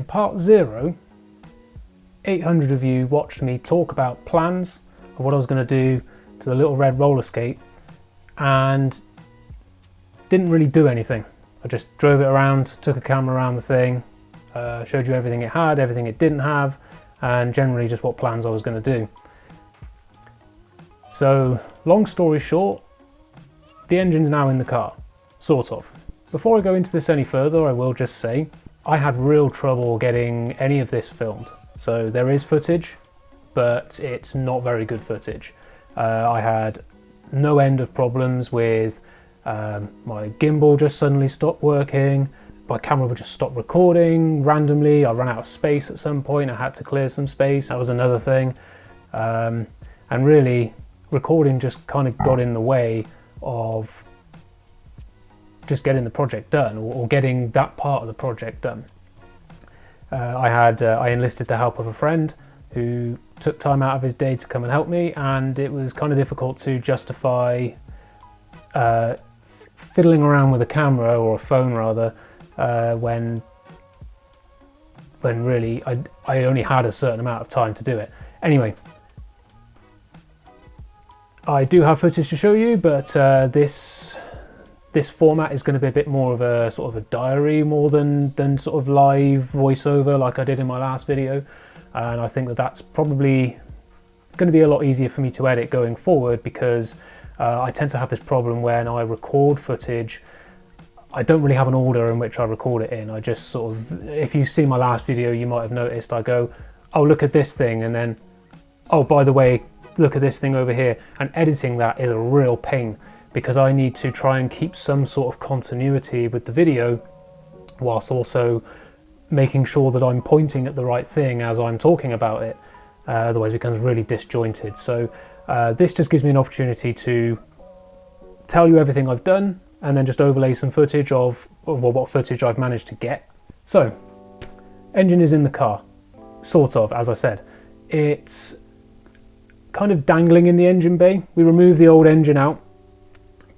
part 0, 800 of you watched me talk about plans of what I was going to do to the little red roller skate and didn't really do anything. I just drove it around, took a camera around the thing, showed you everything it had, everything it didn't have, and generally just what plans I was going to do. So, long story short, the engine's now in the car, sort of. Before I go into this any further, I will just say, I had real trouble getting any of this filmed. So there is footage, but it's not very good footage. I had no end of problems with my gimbal just suddenly stopped working, my camera would just stop recording randomly, I ran out of space at some point, I had to clear some space, that was another thing. And really, recording just kind of got in the way of just getting the project done, or getting that part of the project done. I enlisted the help of a friend who took time out of his day to come and help me, and it was kind of difficult to justify fiddling around with a camera, or a phone rather, when really I only had a certain amount of time to do it. Anyway, I do have footage to show you, but this format is going to be a bit more of a sort of a diary more than sort of live voiceover like I did in my last video, and I think that that's probably going to be a lot easier for me to edit going forward, because I tend to have this problem when I record footage. I don't really have an order in which I record it in. I just sort of, if you see my last video, you might have noticed I go, oh, look at this thing, and then, oh, by the way, look at this thing over here. And editing that is a real pain, because I need to try and keep some sort of continuity with the video whilst also making sure that I'm pointing at the right thing as I'm talking about it. Otherwise it becomes really disjointed. So this just gives me an opportunity to tell you everything I've done, and then just overlay some footage of what footage I've managed to get. So, engine is in the car, sort of, as I said. It's kind of dangling in the engine bay. We removed the old engine out,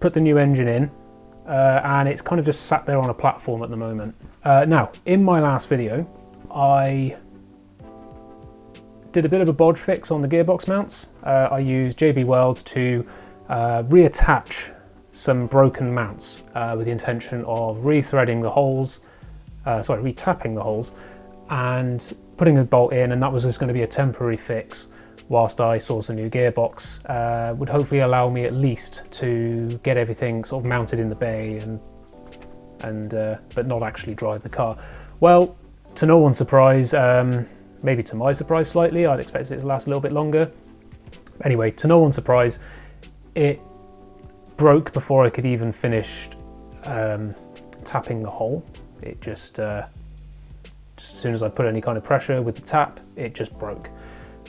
put the new engine in, and it's kind of just sat there on a platform at the moment. Now, in my last video, I did a bit of a bodge fix on the gearbox mounts. I used JB Welds to reattach some broken mounts with the intention of rethreading the holes, retapping the holes, and putting a bolt in, and that was just going to be a temporary fix whilst I source a new gearbox. Would hopefully allow me at least to get everything sort of mounted in the bay but not actually drive the car. Well, to no one's surprise, maybe to my surprise slightly, I'd expected it to last a little bit longer. Anyway, to no one's surprise, it broke before I could even finish tapping the hole. It just as soon as I put any kind of pressure with the tap, it just broke.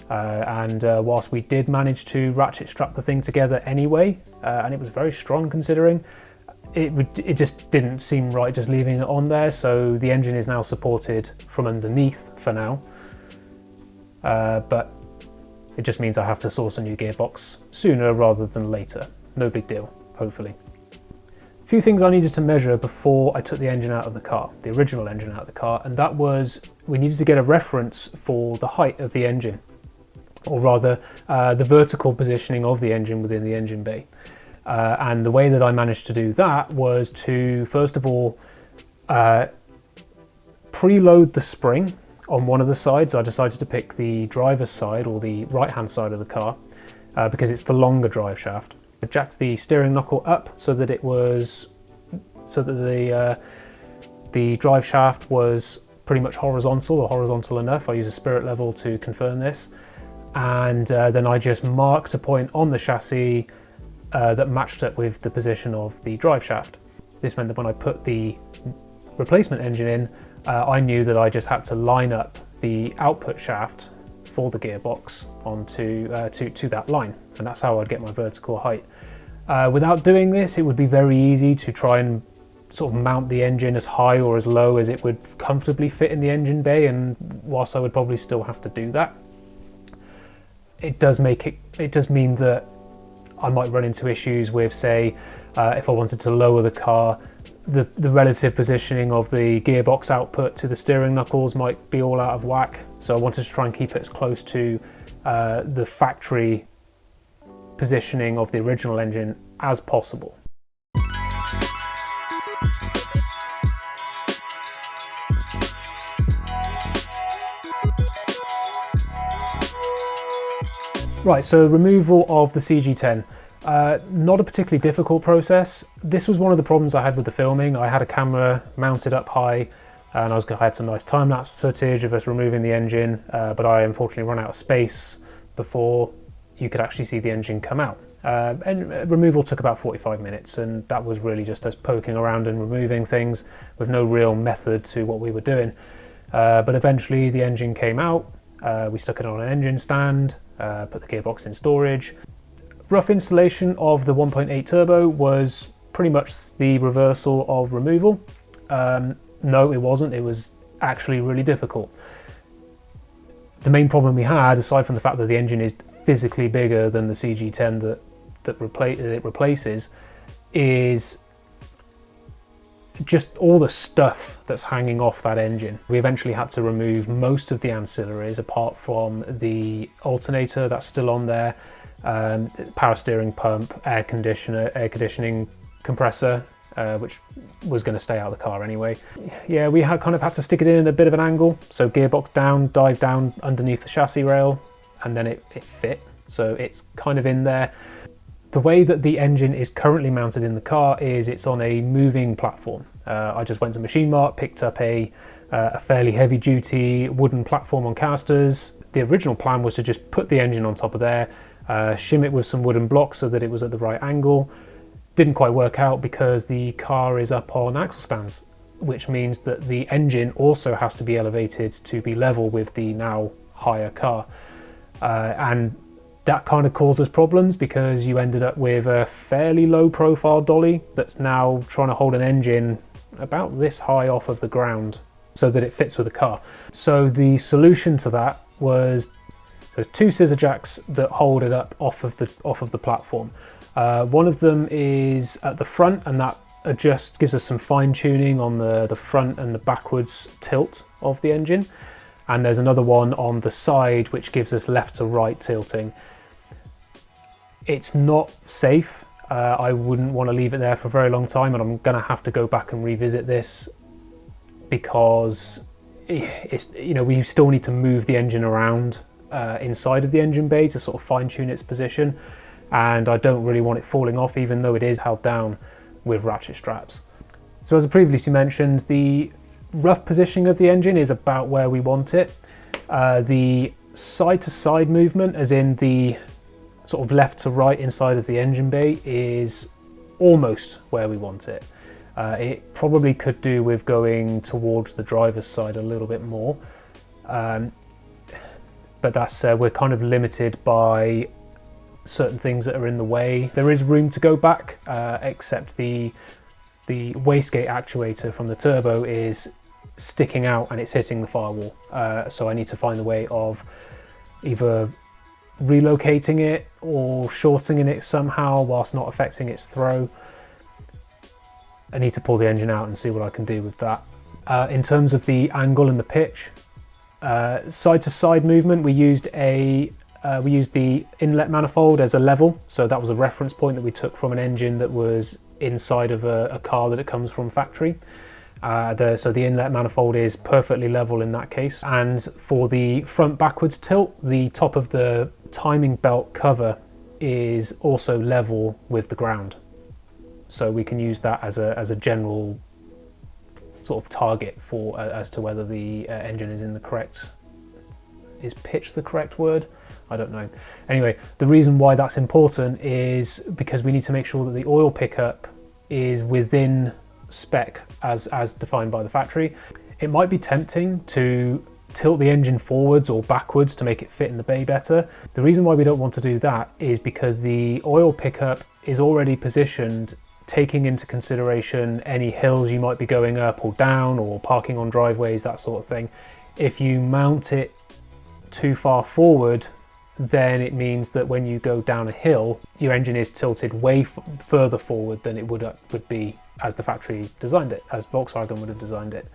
Whilst we did manage to ratchet strap the thing together anyway, and it was very strong considering, it just didn't seem right just leaving it on there, so the engine is now supported from underneath for now. But it just means I have to source a new gearbox sooner rather than later. No big deal, hopefully. A few things I needed to measure before I took the engine out of the car, the original engine out of the car, and that was, we needed to get a reference for the height of the engine, or rather the vertical positioning of the engine within the engine bay. And the way that I managed to do that was to, first of all, preload the spring on one of the sides. I decided to pick the driver's side, or the right-hand side of the car, because it's the longer drive shaft. I jacked the steering knuckle up so that the drive shaft was pretty much horizontal, or horizontal enough. I use a spirit level to confirm this. And then I just marked a point on the chassis that matched up with the position of the drive shaft. This meant that when I put the replacement engine in, I knew that I just had to line up the output shaft for the gearbox onto to that line, and that's how I'd get my vertical height. Without doing this, it would be very easy to try and sort of mount the engine as high or as low as it would comfortably fit in the engine bay, and whilst I would probably still have to do that, it does mean that I might run into issues with, say, if I wanted to lower the car, the relative positioning of the gearbox output to the steering knuckles might be all out of whack. So I wanted to try and keep it as close to the factory positioning of the original engine as possible. Right, so removal of the CG10. Not a particularly difficult process. This was one of the problems I had with the filming. I had a camera mounted up high and I had some nice time-lapse footage of us removing the engine, but I unfortunately ran out of space before you could actually see the engine come out. And removal took about 45 minutes, and that was really just us poking around and removing things with no real method to what we were doing. But eventually the engine came out, we stuck it on an engine stand, put the gearbox in storage. Rough installation of the 1.8 turbo was pretty much the reversal of removal. No, it wasn't. It was actually really difficult. The main problem we had, aside from the fact that the engine is physically bigger than the CG10 that it replaces, is just all the stuff that's hanging off that engine. We eventually had to remove most of the ancillaries apart from the alternator that's still on there, power steering pump, air conditioning compressor, which was going to stay out of the car anyway. Yeah, we kind of had to stick it in a bit of an angle, so gearbox down, dive down underneath the chassis rail, and then it fit, so it's kind of in there. The way that the engine is currently mounted in the car is it's on a moving platform. I just went to Machine Mart, picked up a fairly heavy duty wooden platform on casters. The original plan was to just put the engine on top of there, shim it with some wooden blocks so that it was at the right angle. Didn't quite work out because the car is up on axle stands, which means that the engine also has to be elevated to be level with the now higher car. And that kind of causes problems because you ended up with a fairly low profile dolly that's now trying to hold an engine about this high off of the ground so that it fits with the car. So the solution to that was there's two scissor jacks that hold it up off of the platform. One of them is at the front, and that gives us some fine tuning on the front and the backwards tilt of the engine. And there's another one on the side which gives us left to right tilting. It's not safe. I wouldn't want to leave it there for a very long time, and I'm going to have to go back and revisit this because it's, you know, we still need to move the engine around inside of the engine bay to sort of fine tune its position, and I don't really want it falling off even though it is held down with ratchet straps. So as I previously mentioned, the rough positioning of the engine is about where we want it. The side to side movement, as in the sort of left to right inside of the engine bay, is almost where we want it. It probably could do with going towards the driver's side a little bit more, but that's we're kind of limited by certain things that are in the way. There is room to go back, except the wastegate actuator from the turbo is sticking out and it's hitting the firewall. So I need to find a way of either relocating it or shortening it somehow whilst not affecting its throw. I need to pull the engine out and see what I can do with that. In terms of the angle and the pitch, side to side movement, we used the inlet manifold as a level, so that was a reference point that we took from an engine that was inside of a car that it comes from factory. So the inlet manifold is perfectly level in that case. And for the front backwards tilt, the top of the timing belt cover is also level with the ground. So we can use that as a general sort of target for as to whether the engine is in the correct, is pitch the correct word? I don't know. Anyway, the reason why that's important is because we need to make sure that the oil pickup is within spec as defined by the factory. It might be tempting to tilt the engine forwards or backwards to make it fit in the bay better. The reason why we don't want to do that is because the oil pickup is already positioned taking into consideration any hills you might be going up or down or parking on driveways, that sort of thing. If you mount it too far forward, then it means that when you go down a hill, your engine is tilted way further forward than it would be as the factory designed it, as Volkswagen would have designed it.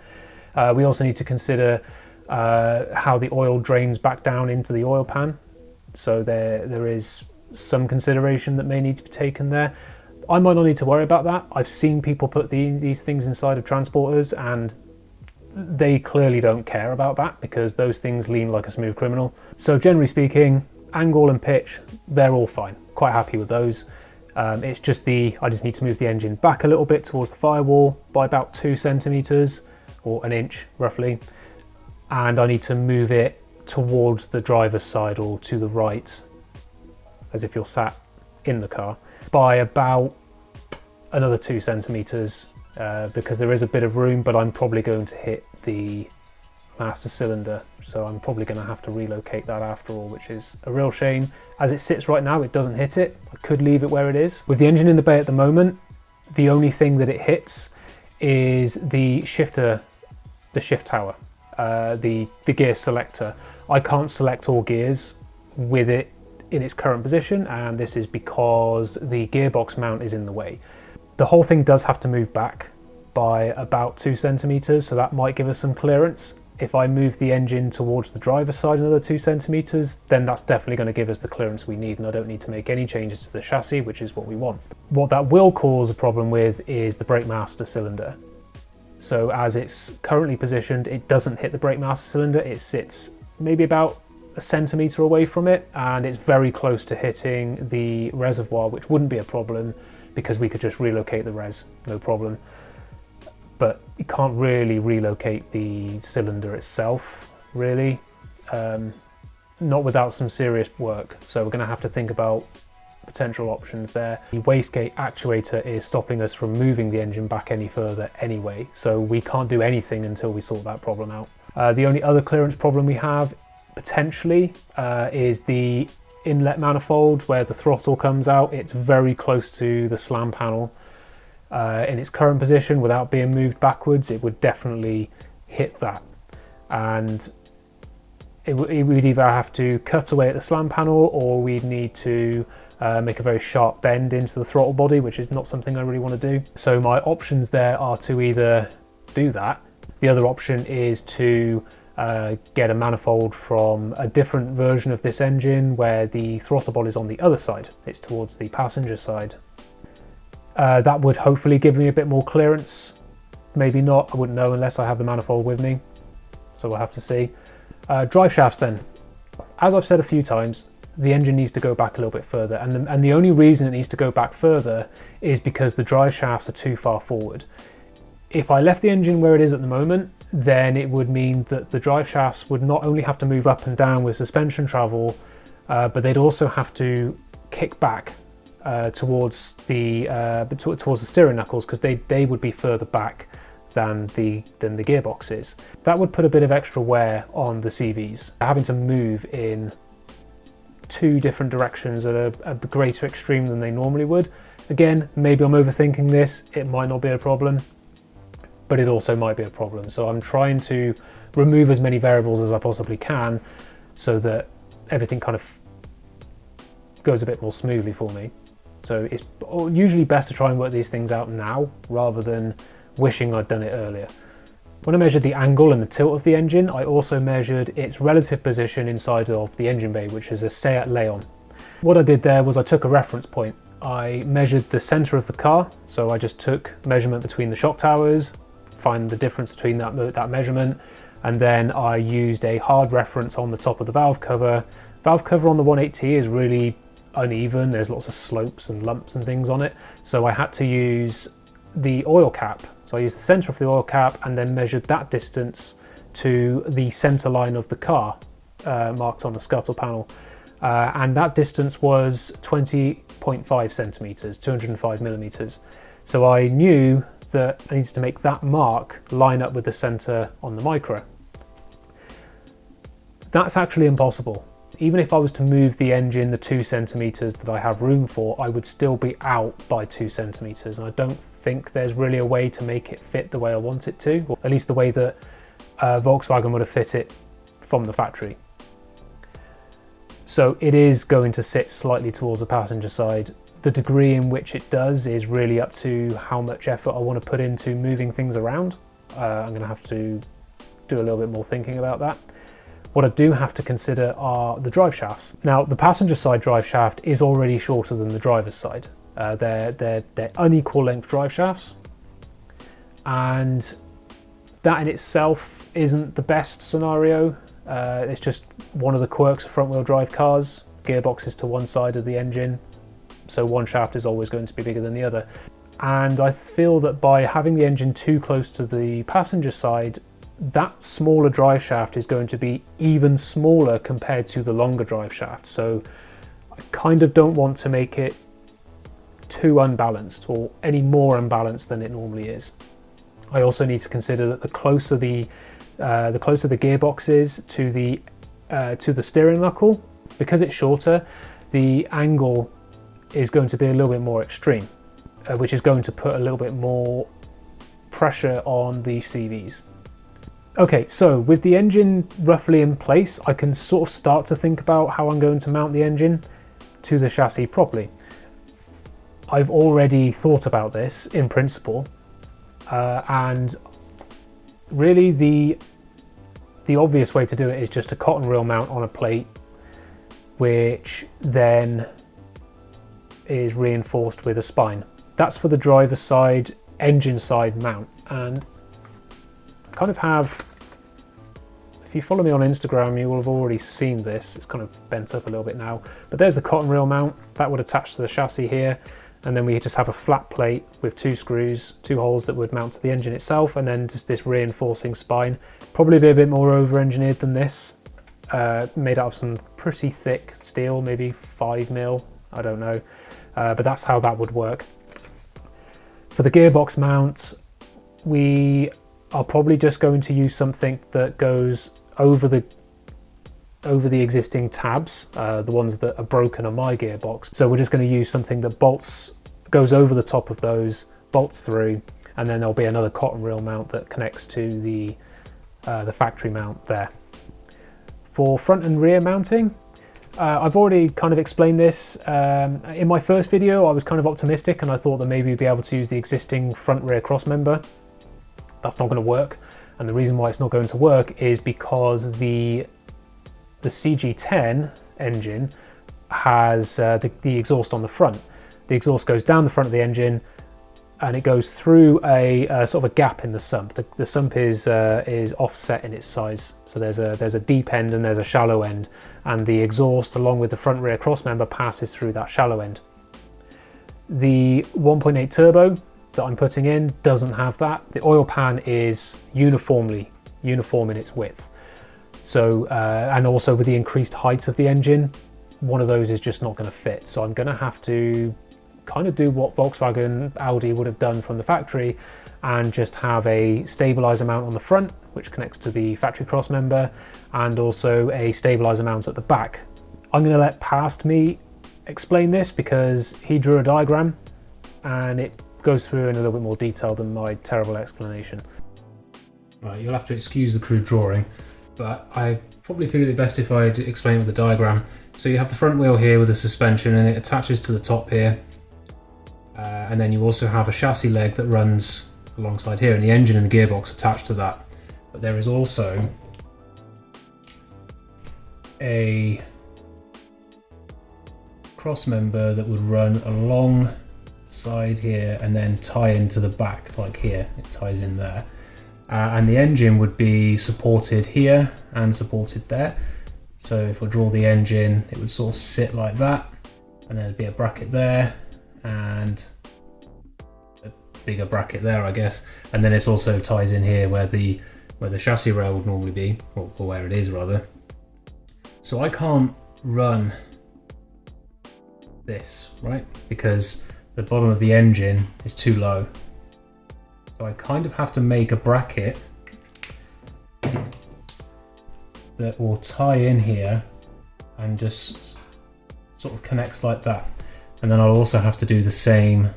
We also need to consider how the oil drains back down into the oil pan. So there is some consideration that may need to be taken there. I might not need to worry about that. I've seen people put these things inside of transporters, and they clearly don't care about that because those things lean like a smooth criminal. So generally speaking, angle and pitch, they're all fine. Quite happy with those. It's just I just need to move the engine back a little bit towards the firewall by about 2 centimeters or an inch roughly. And I need to move it towards the driver's side or to the right, as if you're sat in the car, by about another 2 centimeters because there is a bit of room, but I'm probably going to hit the master cylinder, so I'm probably going to have to relocate that after all, which is a real shame. As it sits right now, it doesn't hit it. I could leave it where it is. With the engine in the bay at the moment, the only thing that it hits is the shifter, the shift tower, the gear selector. I can't select all gears with it in its current position, and this is because the gearbox mount is in the way. The whole thing does have to move back by about 2 centimeters, so that might give us some clearance. If I move the engine towards the driver's side another 2 centimeters, then that's definitely going to give us the clearance we need, and I don't need to make any changes to the chassis, which is what we want. What that will cause a problem with is the brake master cylinder. So as it's currently positioned, it doesn't hit the brake master cylinder. It sits maybe about a centimeter away from it, and it's very close to hitting the reservoir, which wouldn't be a problem because we could just relocate the res, no problem. But you can't really relocate the cylinder itself, really, not without some serious work. So we're going to have to think about potential options there. The wastegate actuator is stopping us from moving the engine back any further anyway, so we can't do anything until we sort that problem out. The only other clearance problem we have potentially is the inlet manifold where the throttle comes out. It's very close to the slam panel. In its current position, without being moved backwards, it would definitely hit that, and we'd either have to cut away at the slam panel, or we'd need to make a very sharp bend into the throttle body, which is not something I really want to do. So my options there are to either do that. The other option is to get a manifold from a different version of this engine where the throttle body is on the other side. It's towards the passenger side. That would hopefully give me a bit more clearance. Maybe not, I wouldn't know unless I have the manifold with me. So we'll have to see. Drive shafts then. As I've said a few times, the engine needs to go back a little bit further, and the only reason it needs to go back further is because the drive shafts are too far forward. If I left the engine where it is at the moment, then it would mean that the drive shafts would not only have to move up and down with suspension travel, but they'd also have to kick back towards the steering knuckles, because they would be further back than the gearbox is. That would put a bit of extra wear on the CVs, having to move in 2 different directions at a greater extreme than they normally would. Again, maybe I'm overthinking this. It might not be a problem, but it also might be a problem. So I'm trying to remove as many variables as I possibly can so that everything kind of goes a bit more smoothly for me. So it's usually best to try and work these things out now rather than wishing I'd done it earlier. When I measured the angle and the tilt of the engine, I also measured its relative position inside of the engine bay, which is a Seat Leon. What I did there was I took a reference point. I measured the center of the car, so I just took measurement between the shock towers, find the difference between that measurement, and then I used a hard reference on the top of the valve cover. Valve cover on the 180 is really uneven. There's lots of slopes and lumps and things on it, so I had to use the oil cap. So I used the center of the oil cap and then measured that distance to the center line of the car marked on the scuttle panel, and that distance was 20.5 centimeters, 205 millimeters. So I knew that I needed to make that mark line up with the center on the Micra. That's actually impossible. Even if I was to move the engine the 2 centimeters that I have room for, I would still be out by 2 centimeters. And I don't think there's really a way to make it fit the way I want it to, or at least the way that Volkswagen would have fit it from the factory. So it is going to sit slightly towards the passenger side. The degree in which it does is really up to how much effort I want to put into moving things around. I'm going to have to do a little bit more thinking about that. What I do have to consider are the drive shafts. Now, the passenger side drive shaft is already shorter than the driver's side. They're unequal length drive shafts, and that in itself isn't the best scenario. It's just one of the quirks of front wheel drive cars. Gearbox is to one side of the engine, so one shaft is always going to be bigger than the other. And I feel that by having the engine too close to the passenger side, that smaller drive shaft is going to be even smaller compared to the longer drive shaft. So I kind of don't want to make it too unbalanced, or any more unbalanced than it normally is. I also need to consider that the closer the gearbox is to the steering knuckle, because it's shorter, the angle is going to be a little bit more extreme, which is going to put a little bit more pressure on the CVs. Okay, so with the engine roughly in place, I can sort of start to think about how I'm going to mount the engine to the chassis properly. I've already thought about this in principle, and really the obvious way to do it is just a cotton reel mount on a plate, which then is reinforced with a spine. That's for the driver's side, engine side mount. And kind of have, if you follow me on Instagram, you will have already seen this. It's kind of bent up a little bit now, but there's the cotton reel mount that would attach to the chassis here, and then we just have a flat plate with two screws, two holes that would mount to the engine itself, and then just this reinforcing spine. Probably be a bit more over-engineered than this, made out of some pretty thick steel, maybe 5mm, I don't know, but that's how that would work. For the gearbox mount, we are probably just going to use something that goes over the existing tabs, the ones that are broken on my gearbox. So we're just going to use something that goes over the top of those, bolts through, and then there'll be another cotton reel mount that connects to the factory mount there. For front and rear mounting, I've already kind of explained this. In my first video, I was kind of optimistic and I thought that maybe we'd be able to use the existing front rear cross member. That's not going to work, and the reason why it's not going to work is because the CG10 engine has the exhaust on the front. The exhaust goes down the front of the engine and it goes through a sort of a gap in the sump. The sump is offset in its size, so there's a deep end and there's a shallow end, and the exhaust along with the front rear cross member passes through that shallow end. The 1.8 turbo that I'm putting in doesn't have that. The oil pan is uniform in its width. So, and also with the increased height of the engine, one of those is just not going to fit. So I'm going to have to kind of do what Volkswagen, Audi would have done from the factory, and just have a stabilizer mount on the front, which connects to the factory cross member, and also a stabilizer mount at the back. I'm going to let past me explain this because he drew a diagram and it goes through in a little bit more detail than my terrible explanation. Right, you'll have to excuse the crude drawing, but I probably figured it best if I explain with the diagram. So you have the front wheel here with the suspension, and it attaches to the top here, and then you also have a chassis leg that runs alongside here, and the engine and the gearbox attached to that. But there is also a cross member that would run along side here and then tie into the back, like here, it ties in there. And the engine would be supported here and supported there. So if I draw the engine, it would sort of sit like that, and there'd be a bracket there and a bigger bracket there, I guess. And then it also ties in here where the chassis rail would normally be, or where it is rather. So I can't run this, right? Because the bottom of the engine is too low. So I kind of have to make a bracket that will tie in here and just sort of connects like that. And then I'll also have to do the same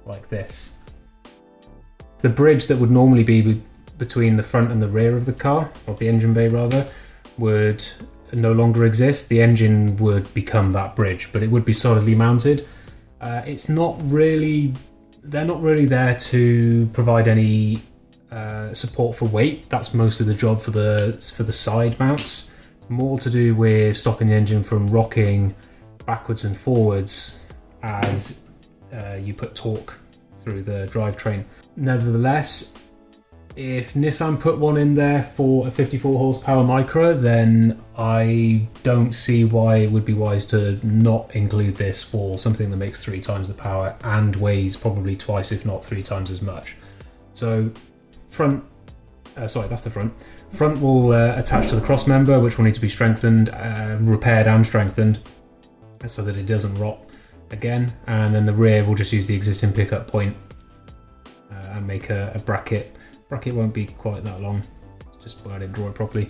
like this. The bridge that would normally be between the front and the rear of the car, or the engine bay rather, would no longer exists, the engine would become that bridge, but it would be solidly mounted. It's not really, they're not really there to provide any support for weight. That's mostly the job for the side mounts. More to do with stopping the engine from rocking backwards and forwards as you put torque through the drivetrain. Nevertheless, if Nissan put one in there for a 54 horsepower Micra, then I don't see why it would be wise to not include this for something that makes 3 times the power and weighs probably twice, if not 3 times as much. So front, sorry, that's the front. Front will attach to the cross member, which will need to be strengthened, repaired and strengthened, so that it doesn't rot again. And then the rear will just use the existing pickup point and make a bracket. Bracket won't be quite that long, just I didn't draw it properly.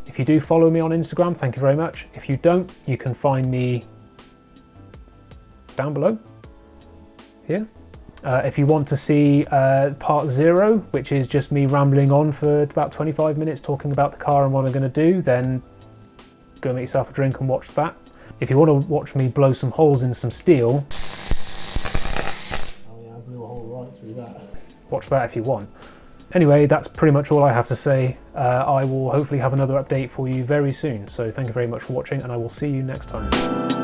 If you do follow me on Instagram, thank you very much. If you don't, you can find me down below here. If you want to see part 0, which is just me rambling on for about 25 minutes talking about the car and what I'm going to do, then go make yourself a drink and watch that. If you want to watch me blow some holes in some steel, oh yeah, I blew a hole right through that. Watch that if you want. Anyway, that's pretty much all I have to say. I will hopefully have another update for you very soon. So thank you very much for watching, and I will see you next time.